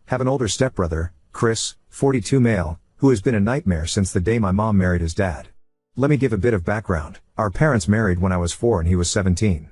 Have an older stepbrother, Chris, 42 male, who has been a nightmare since the day my mom married his dad. Let me give a bit of background. Our parents married when I was 4 and he was 17.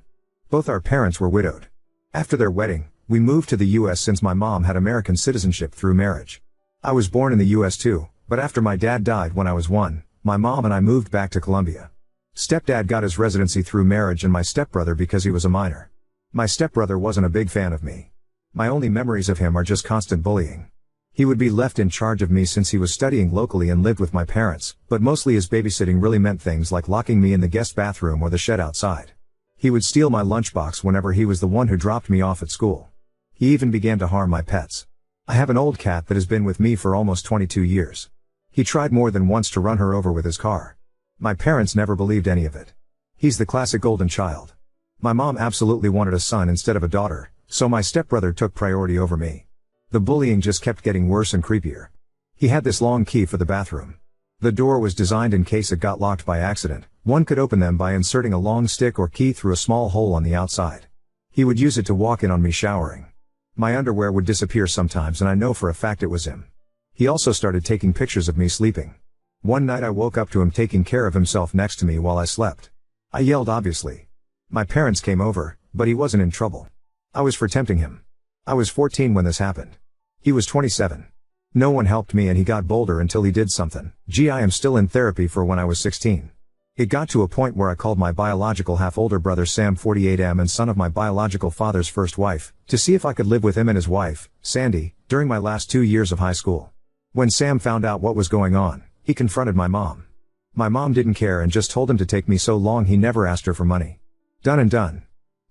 Both our parents were widowed. After their wedding, we moved to the US since my mom had American citizenship through marriage. I was born in the US too, but after my dad died when I was 1, my mom and I moved back to Colombia. Stepdad got his residency through marriage and my stepbrother because he was a minor. My stepbrother wasn't a big fan of me. My only memories of him are just constant bullying. He would be left in charge of me since he was studying locally and lived with my parents, but mostly his babysitting really meant things like locking me in the guest bathroom or the shed outside. He would steal my lunchbox whenever he was the one who dropped me off at school. He even began to harm my pets. I have an old cat that has been with me for almost 22 years. He tried more than once to run her over with his car. My parents never believed any of it. He's the classic golden child. My mom absolutely wanted a son instead of a daughter, so my stepbrother took priority over me. The bullying just kept getting worse and creepier. He had this long key for the bathroom. The door was designed in case it got locked by accident. One could open them by inserting a long stick or key through a small hole on the outside. He would use it to walk in on me showering. My underwear would disappear sometimes and I know for a fact it was him. He also started taking pictures of me sleeping. One night I woke up to him taking care of himself next to me while I slept. I yelled obviously. My parents came over, but he wasn't in trouble. I was for tempting him. I was 14 when this happened. He was 27. No one helped me and he got bolder until he did something. I am still in therapy for when I was 16. It got to a point where I called my biological half-older brother Sam 48M and son of my biological father's first wife, to see if I could live with him and his wife, Sandy, during my last 2 years of high school. When Sam found out what was going on, he confronted my mom. My mom didn't care and just told him to take me so long he never asked her for money. Done and done.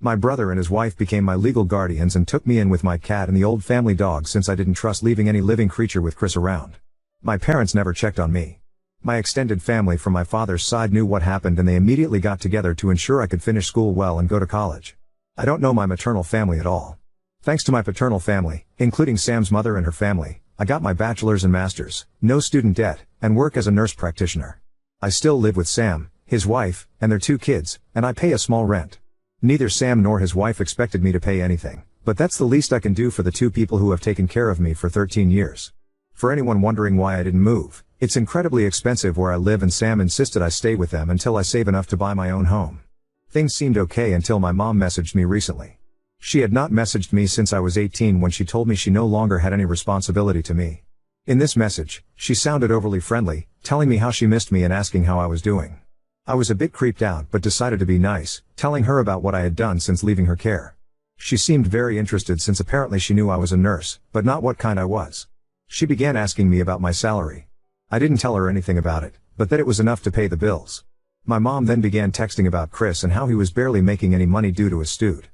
My brother and his wife became my legal guardians and took me in with my cat and the old family dog since I didn't trust leaving any living creature with Chris around. My parents never checked on me. My extended family from my father's side knew what happened and they immediately got together to ensure I could finish school well and go to college. I don't know my maternal family at all. Thanks to my paternal family, including Sam's mother and her family, I got my bachelor's and master's, no student debt, and work as a nurse practitioner. I still live with Sam, his wife, and their 2 kids, and I pay a small rent. Neither Sam nor his wife expected me to pay anything, but that's the least I can do for the 2 people who have taken care of me for 13 years. For anyone wondering why I didn't move, it's incredibly expensive where I live and Sam insisted I stay with them until I save enough to buy my own home. Things seemed okay until my mom messaged me recently. She had not messaged me since I was 18 when she told me she no longer had any responsibility to me. In this message, she sounded overly friendly, telling me how she missed me and asking how I was doing. I was a bit creeped out but decided to be nice, telling her about what I had done since leaving her care. She seemed very interested since apparently she knew I was a nurse, but not what kind I was. She began asking me about my salary. I didn't tell her anything about it, but that it was enough to pay the bills. My mom then began texting about Chris and how he was barely making any money due to his student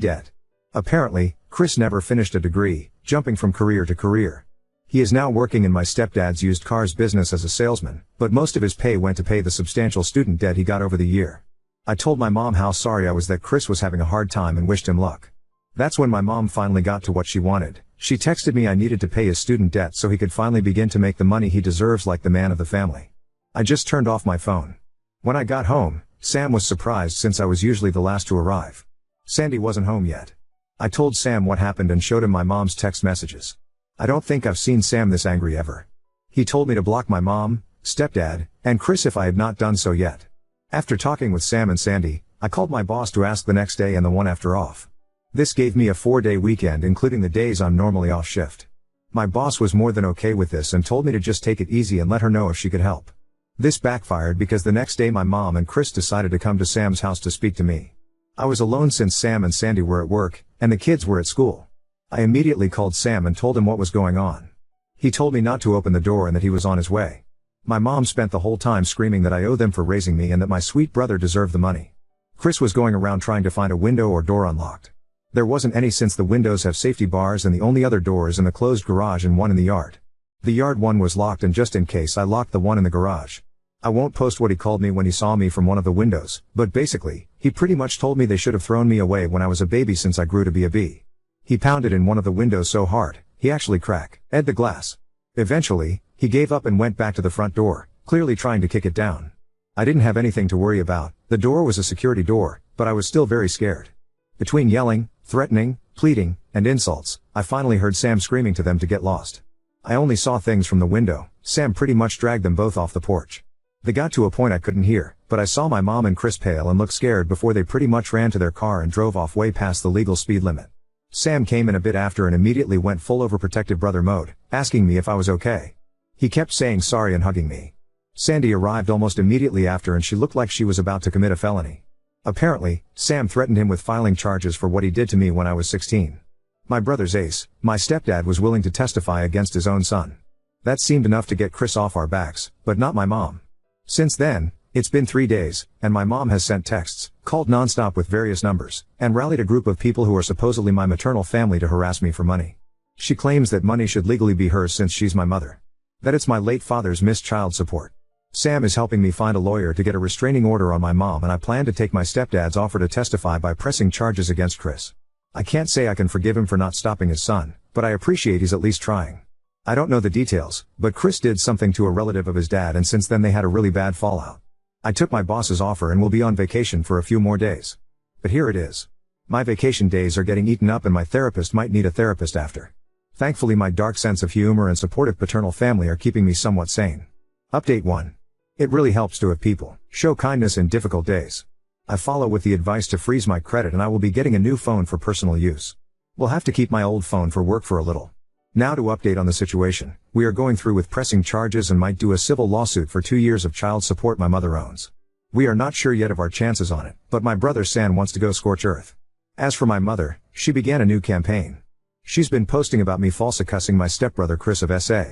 debt. Apparently, Chris never finished a degree, jumping from career to career. He is now working in my stepdad's used cars business as a salesman, but most of his pay went to pay the substantial student debt he got over the year. I told my mom how sorry I was that Chris was having a hard time and wished him luck. That's when my mom finally got to what she wanted. She texted me I needed to pay his student debt so he could finally begin to make the money he deserves like the man of the family. I just turned off my phone. When I got home, Sam was surprised since I was usually the last to arrive. Sandy wasn't home yet. I told Sam what happened and showed him my mom's text messages. I don't think I've seen Sam this angry ever. He told me to block my mom, stepdad, and Chris if I had not done so yet. After talking with Sam and Sandy, I called my boss to ask the next day and the one after off. This gave me a 4-day weekend including the days I'm normally off shift. My boss was more than okay with this and told me to just take it easy and let her know if she could help. This backfired because the next day my mom and Chris decided to come to Sam's house to speak to me. I was alone since Sam and Sandy were at work, and the kids were at school. I immediately called Sam and told him what was going on. He told me not to open the door and that he was on his way. My mom spent the whole time screaming that I owe them for raising me and that my sweet brother deserved the money. Chris was going around trying to find a window or door unlocked. There wasn't any since the windows have safety bars and the only other door is in the closed garage and one in the yard. The yard one was locked and just in case I locked the one in the garage. I won't post what he called me when he saw me from one of the windows, but basically, he pretty much told me they should have thrown me away when I was a baby since I grew to be a bee. He pounded in one of the windows so hard, he actually cracked the glass. Eventually, he gave up and went back to the front door, clearly trying to kick it down. I didn't have anything to worry about, the door was a security door, but I was still very scared. Between yelling, threatening, pleading, and insults, I finally heard Sam screaming to them to get lost. I only saw things from the window. Sam pretty much dragged them both off the porch. They got to a point I couldn't hear, but I saw my mom and Chris pale and look scared before they pretty much ran to their car and drove off way past the legal speed limit. Sam came in a bit after and immediately went full overprotective brother mode, asking me if I was okay. He kept saying sorry and hugging me. Sandy arrived almost immediately after and she looked like she was about to commit a felony. Apparently, Sam threatened him with filing charges for what he did to me when I was 16. My brother's ace, my stepdad, was willing to testify against his own son. That seemed enough to get Chris off our backs, but not my mom. Since then, it's been 3 days, and my mom has sent texts, called nonstop with various numbers, and rallied a group of people who are supposedly my maternal family to harass me for money. She claims that money should legally be hers since she's my mother. That it's my late father's missed child support. Sam is helping me find a lawyer to get a restraining order on my mom, and I plan to take my stepdad's offer to testify by pressing charges against Chris. I can't say I can forgive him for not stopping his son, but I appreciate he's at least trying. I don't know the details, but Chris did something to a relative of his dad, and since then they had a really bad fallout. I took my boss's offer and will be on vacation for a few more days. But here it is. My vacation days are getting eaten up and my therapist might need a therapist after. Thankfully my dark sense of humor and supportive paternal family are keeping me somewhat sane. Update 1. It really helps to have people show kindness in difficult days. I follow with the advice to freeze my credit and I will be getting a new phone for personal use. We'll have to keep my old phone for work for a little. Now to update on the situation, we are going through with pressing charges and might do a civil lawsuit for 2 years of child support my mother owns. We are not sure yet of our chances on it, but my brother San wants to go scorch earth. As for my mother, she began a new campaign. She's been posting about me false accusing my stepbrother Chris of SA.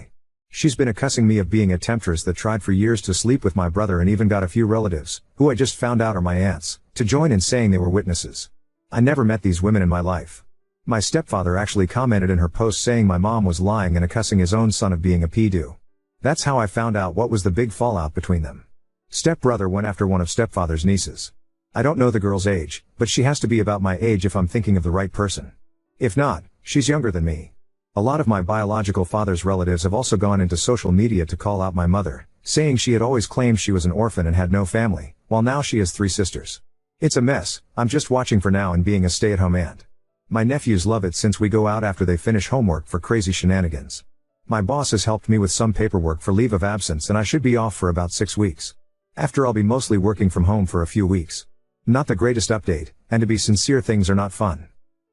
She's been accusing me of being a temptress that tried for years to sleep with my brother and even got a few relatives, who I just found out are my aunts, to join in saying they were witnesses. I never met these women in my life. My stepfather actually commented in her post saying my mom was lying and accusing his own son of being a pedo. That's how I found out what was the big fallout between them. Stepbrother went after one of stepfather's nieces. I don't know the girl's age, but she has to be about my age if I'm thinking of the right person. If not, she's younger than me. A lot of my biological father's relatives have also gone into social media to call out my mother, saying she had always claimed she was an orphan and had no family, while now she has 3 sisters. It's a mess. I'm just watching for now and being a stay-at-home aunt. My nephews love it since we go out after they finish homework for crazy shenanigans. My boss has helped me with some paperwork for leave of absence and I should be off for about 6 weeks. After I'll be mostly working from home for a few weeks. Not the greatest update, and to be sincere things are not fun.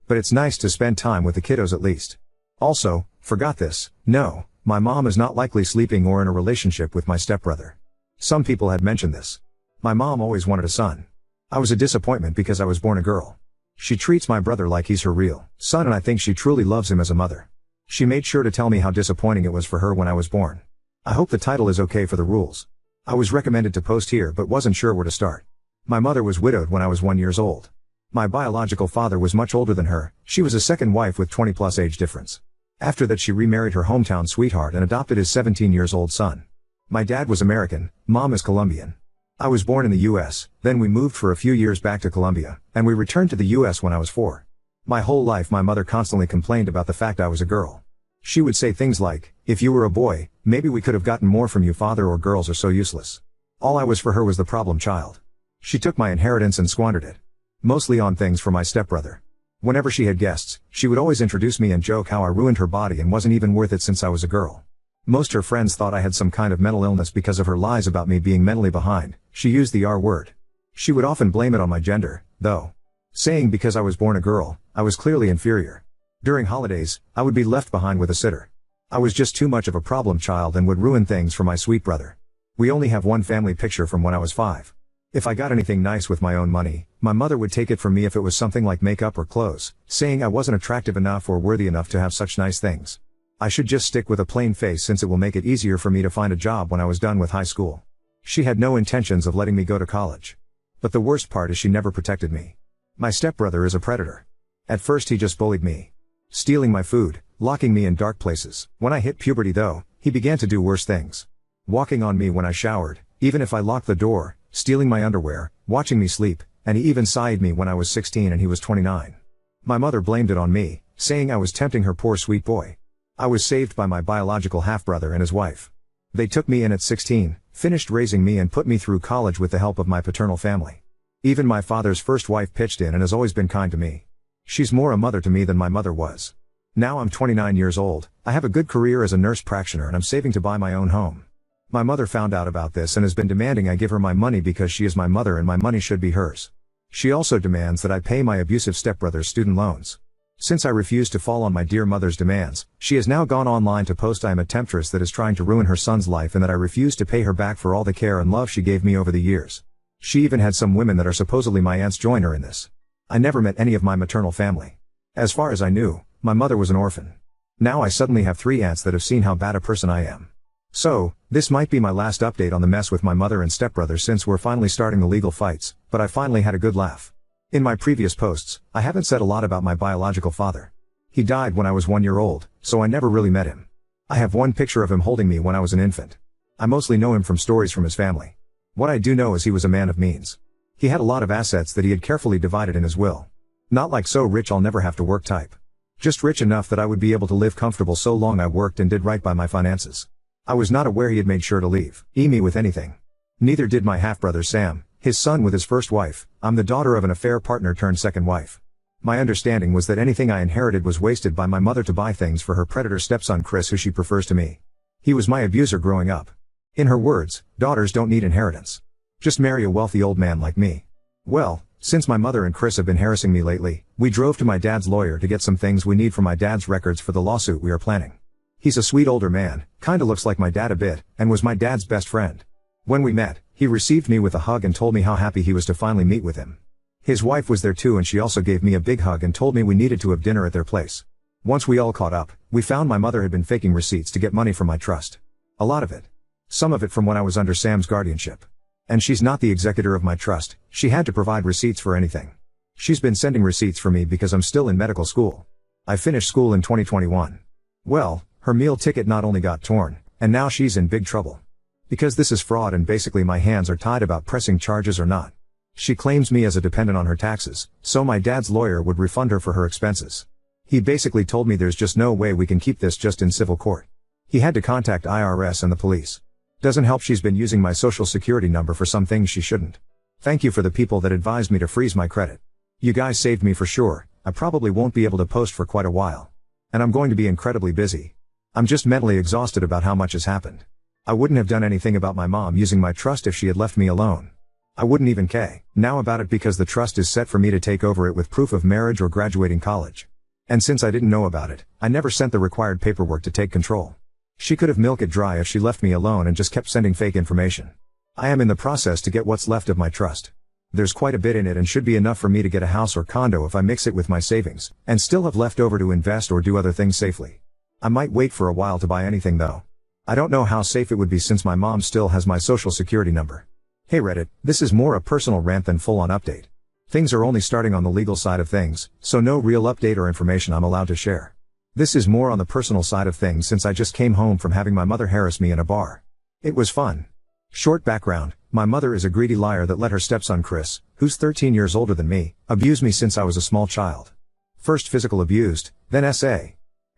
But it's nice to spend time with the kiddos at least. Also, forgot this, no, my mom is not likely sleeping or in a relationship with my stepbrother. Some people had mentioned this. My mom always wanted a son. I was a disappointment because I was born a girl. She treats my brother like he's her real son and I think she truly loves him as a mother. She made sure to tell me how disappointing it was for her when I was born. I hope the title is okay for the rules. I was recommended to post here but wasn't sure where to start. My mother was widowed when I was 1 year old. My biological father was much older than her, she was a second wife with 20+ age difference. After that she remarried her hometown sweetheart and adopted his 17-year-old son. My dad was American, mom is Colombian. I was born in the US, then we moved for a few years back to Colombia, and we returned to the US when I was 4. My whole life my mother constantly complained about the fact I was a girl. She would say things like, if you were a boy, maybe we could have gotten more from you father, or girls are so useless. All I was for her was the problem child. She took my inheritance and squandered it. Mostly on things for my stepbrother. Whenever she had guests, she would always introduce me and joke how I ruined her body and wasn't even worth it since I was a girl. Most her friends thought I had some kind of mental illness because of her lies about me being mentally behind. She used the R word. She would often blame it on my gender, though. Saying because I was born a girl, I was clearly inferior. During holidays, I would be left behind with a sitter. I was just too much of a problem child and would ruin things for my sweet brother. We only have one family picture from when I was 5. If I got anything nice with my own money, my mother would take it from me if it was something like makeup or clothes, saying I wasn't attractive enough or worthy enough to have such nice things. I should just stick with a plain face since it will make it easier for me to find a job when I was done with high school. She had no intentions of letting me go to college. But the worst part is she never protected me. My stepbrother is a predator. At first he just bullied me. Stealing my food, locking me in dark places. When I hit puberty though, he began to do worse things. Walking on me when I showered, even if I locked the door, stealing my underwear, watching me sleep, and he even sied me when I was 16 and he was 29. My mother blamed it on me, saying I was tempting her poor sweet boy. I was saved by my biological half-brother and his wife. They took me in at 16, finished raising me and put me through college with the help of my paternal family. Even my father's first wife pitched in and has always been kind to me. She's more a mother to me than my mother was. Now I'm 29 years old, I have a good career as a nurse practitioner and I'm saving to buy my own home. My mother found out about this and has been demanding I give her my money because she is my mother and my money should be hers. She also demands that I pay my abusive stepbrother's student loans. Since I refused to fall on my dear mother's demands, she has now gone online to post I am a temptress that is trying to ruin her son's life and that I refuse to pay her back for all the care and love she gave me over the years. She even had some women that are supposedly my aunts join her in this. I never met any of my maternal family. As far as I knew, my mother was an orphan. Now I suddenly have 3 aunts that have seen how bad a person I am. So, this might be my last update on the mess with my mother and stepbrother since we're finally starting the legal fights, but I finally had a good laugh. In my previous posts, I haven't said a lot about my biological father. He died when I was 1 year old, so I never really met him. I have one picture of him holding me when I was an infant. I mostly know him from stories from his family. What I do know is he was a man of means. He had a lot of assets that he had carefully divided in his will. Not like so rich I'll never have to work type. Just rich enough that I would be able to live comfortable so long I worked and did right by my finances. I was not aware he had made sure to leave me with anything. Neither did my half-brother Sam, his son with his first wife. I'm the daughter of an affair partner turned second wife. My understanding was that anything I inherited was wasted by my mother to buy things for her predator stepson Chris who she prefers to me. He was my abuser growing up. In her words, daughters don't need inheritance. Just marry a wealthy old man like me. Well, since my mother and Chris have been harassing me lately, we drove to my dad's lawyer to get some things we need from my dad's records for the lawsuit we are planning. He's a sweet older man, kinda looks like my dad a bit, and was my dad's best friend. When we met, he received me with a hug and told me how happy he was to finally meet with him. His wife was there too and she also gave me a big hug and told me we needed to have dinner at their place. Once we all caught up, we found my mother had been faking receipts to get money from my trust. A lot of it. Some of it from when I was under Sam's guardianship. And she's not the executor of my trust, she had to provide receipts for anything. She's been sending receipts for me because I'm still in medical school. I finished school in 2021. Well, her meal ticket not only got torn, and now she's in big trouble. Because this is fraud and basically my hands are tied about pressing charges or not. She claims me as a dependent on her taxes, so my dad's lawyer would refund her for her expenses. He basically told me there's just no way we can keep this just in civil court. He had to contact IRS and the police. Doesn't help she's been using my social security number for some things she shouldn't. Thank you for the people that advised me to freeze my credit. You guys saved me for sure. I probably won't be able to post for quite a while. And I'm going to be incredibly busy. I'm just mentally exhausted about how much has happened. I wouldn't have done anything about my mom using my trust if she had left me alone. I wouldn't even care now about it because the trust is set for me to take over it with proof of marriage or graduating college. And since I didn't know about it, I never sent the required paperwork to take control. She could have milked it dry if she left me alone and just kept sending fake information. I am in the process to get what's left of my trust. There's quite a bit in it and should be enough for me to get a house or condo if I mix it with my savings, and still have left over to invest or do other things safely. I might wait for a while to buy anything though. I don't know how safe it would be since my mom still has my social security number. Hey Reddit, this is more a personal rant than full-on update. Things are only starting on the legal side of things, so no real update or information I'm allowed to share. This is more on the personal side of things since I just came home from having my mother harass me in a bar. It was fun. Short background, my mother is a greedy liar that let her stepson Chris, who's 13 years older than me, abuse me since I was a small child. First physical abused, then SA.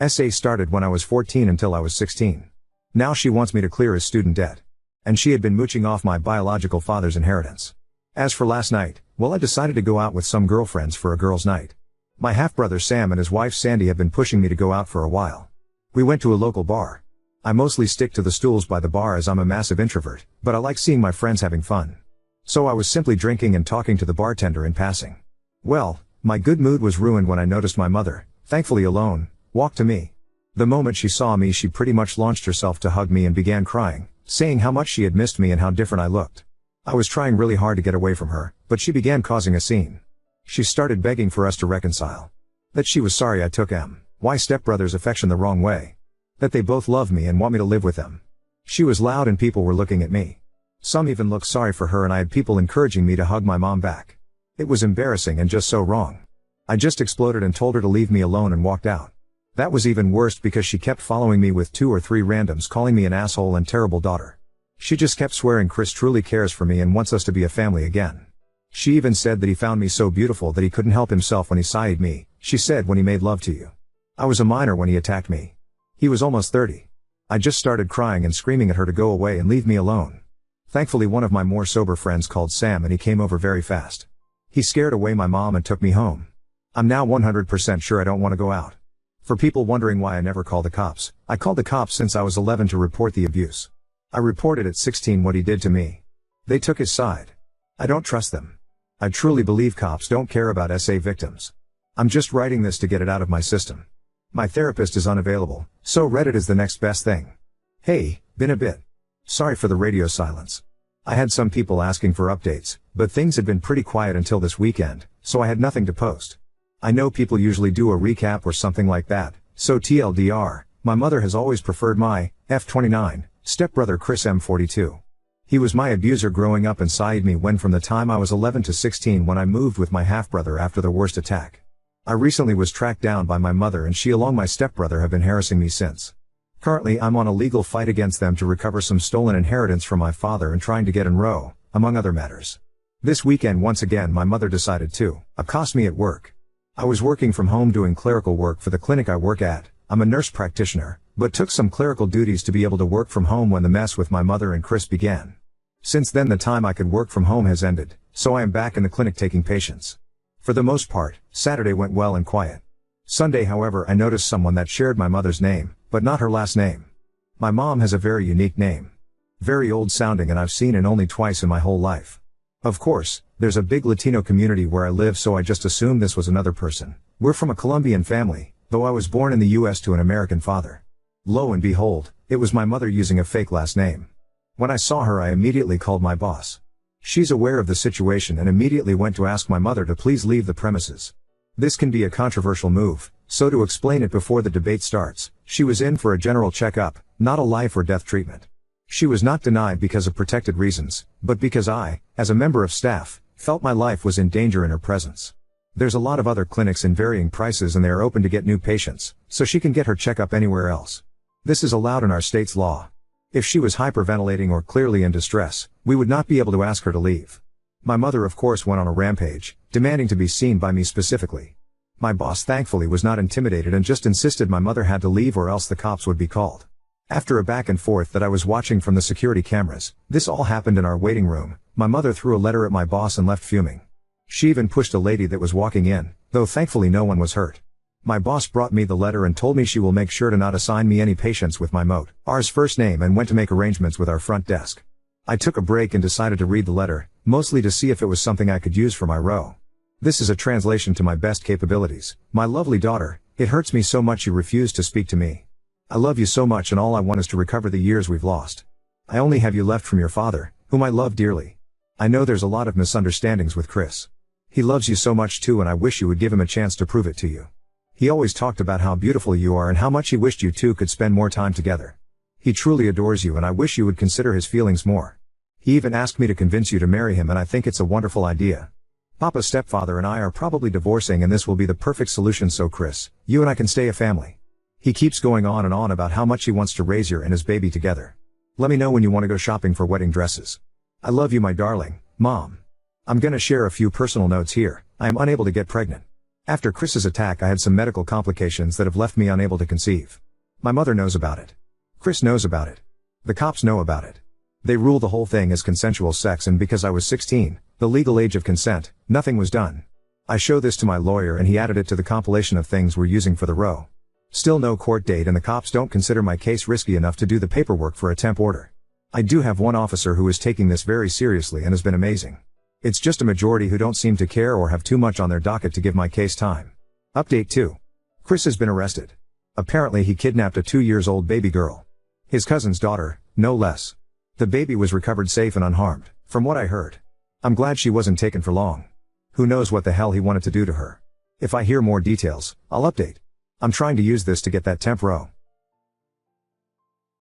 SA started when I was 14 until I was 16. Now she wants me to clear his student debt. And she had been mooching off my biological father's inheritance. As for last night, well I decided to go out with some girlfriends for a girls' night. My half-brother Sam and his wife Sandy have been pushing me to go out for a while. We went to a local bar. I mostly stick to the stools by the bar as I'm a massive introvert, but I like seeing my friends having fun. So I was simply drinking and talking to the bartender in passing. Well, my good mood was ruined when I noticed my mother, thankfully alone, walk to me. The moment she saw me she pretty much launched herself to hug me and began crying, saying how much she had missed me and how different I looked. I was trying really hard to get away from her, but she began causing a scene. She started begging for us to reconcile. That she was sorry I took my stepbrother's affection the wrong way. That they both love me and want me to live with them. She was loud and people were looking at me. Some even looked sorry for her and I had people encouraging me to hug my mom back. It was embarrassing and just so wrong. I just exploded and told her to leave me alone and walked out. That was even worse because she kept following me with 2 or 3 randoms calling me an asshole and terrible daughter. She just kept swearing Chris truly cares for me and wants us to be a family again. She even said that he found me so beautiful that he couldn't help himself when he sighed me, she said when he made love to you. I was a minor when he attacked me. He was almost 30. I just started crying and screaming at her to go away and leave me alone. Thankfully one of my more sober friends called Sam and he came over very fast. He scared away my mom and took me home. I'm now 100% sure I don't want to go out. For people wondering why I never call the cops, I called the cops since I was 11 to report the abuse. I reported at 16 what he did to me. They took his side. I don't trust them. I truly believe cops don't care about SA victims. I'm just writing this to get it out of my system. My therapist is unavailable, so Reddit is the next best thing. Hey, been a bit. Sorry for the radio silence. I had some people asking for updates, but things had been pretty quiet until this weekend, so I had nothing to post. I know people usually do a recap or something like that, so TLDR, my mother has always preferred my F29 stepbrother Chris M42. He was my abuser growing up and sided me when from the time I was 11 to 16 when I moved with my half-brother after the worst attack. I recently was tracked down by my mother and she along my stepbrother have been harassing me since. Currently I'm on a legal fight against them to recover some stolen inheritance from my father and trying to get in row, among other matters. This weekend once again my mother decided to accost me at work. I was working from home doing clerical work for the clinic I work at. I'm a nurse practitioner, but took some clerical duties to be able to work from home when the mess with my mother and Chris began. Since then the time I could work from home has ended, so I am back in the clinic taking patients. For the most part, Saturday went well and quiet. Sunday however I noticed someone that shared my mother's name, but not her last name. My mom has a very unique name. Very old sounding and I've seen it only twice in my whole life. Of course, there's a big Latino community where I live so I just assumed this was another person. We're from a Colombian family, though I was born in the US to an American father. Lo and behold, it was my mother using a fake last name. When I saw her I immediately called my boss. She's aware of the situation and immediately went to ask my mother to please leave the premises. This can be a controversial move, so to explain it before the debate starts, she was in for a general checkup, not a life or death treatment. She was not denied because of protected reasons, but because I, as a member of staff, felt my life was in danger in her presence. There's a lot of other clinics in varying prices and they are open to get new patients, so she can get her checkup anywhere else. This is allowed in our state's law. If she was hyperventilating or clearly in distress, we would not be able to ask her to leave. My mother of course went on a rampage, demanding to be seen by me specifically. My boss thankfully was not intimidated and just insisted my mother had to leave or else the cops would be called. After a back and forth that I was watching from the security cameras, this all happened in our waiting room. My mother threw a letter at my boss and left fuming. She even pushed a lady that was walking in, though thankfully no one was hurt. My boss brought me the letter and told me she will make sure to not assign me any patients with my R's first name and went to make arrangements with our front desk. I took a break and decided to read the letter, mostly to see if it was something I could use for my row. This is a translation to my best capabilities. My lovely daughter, it hurts me so much you refuse to speak to me. I love you so much and all I want is to recover the years we've lost. I only have you left from your father, whom I love dearly. I know there's a lot of misunderstandings with Chris. He loves you so much too and I wish you would give him a chance to prove it to you. He always talked about how beautiful you are and how much he wished you two could spend more time together. He truly adores you and I wish you would consider his feelings more. He even asked me to convince you to marry him and I think it's a wonderful idea. Papa's stepfather and I are probably divorcing and this will be the perfect solution so Chris, you and I can stay a family. He keeps going on and on about how much he wants to raise you and his baby together. Let me know when you want to go shopping for wedding dresses. I love you my darling, Mom. I'm gonna share a few personal notes here. I am unable to get pregnant. After Chris's attack I had some medical complications that have left me unable to conceive. My mother knows about it. Chris knows about it. The cops know about it. They rule the whole thing as consensual sex and because I was 16, the legal age of consent, nothing was done. I show this to my lawyer and he added it to the compilation of things we're using for the row. Still no court date and the cops don't consider my case risky enough to do the paperwork for a temp order. I do have one officer who is taking this very seriously and has been amazing. It's just a majority who don't seem to care or have too much on their docket to give my case time. Update 2. Chris has been arrested. Apparently he kidnapped a 2-year-old baby girl. His cousin's daughter, no less. The baby was recovered safe and unharmed, from what I heard. I'm glad she wasn't taken for long. Who knows what the hell he wanted to do to her. If I hear more details, I'll update. I'm trying to use this to get that temp row.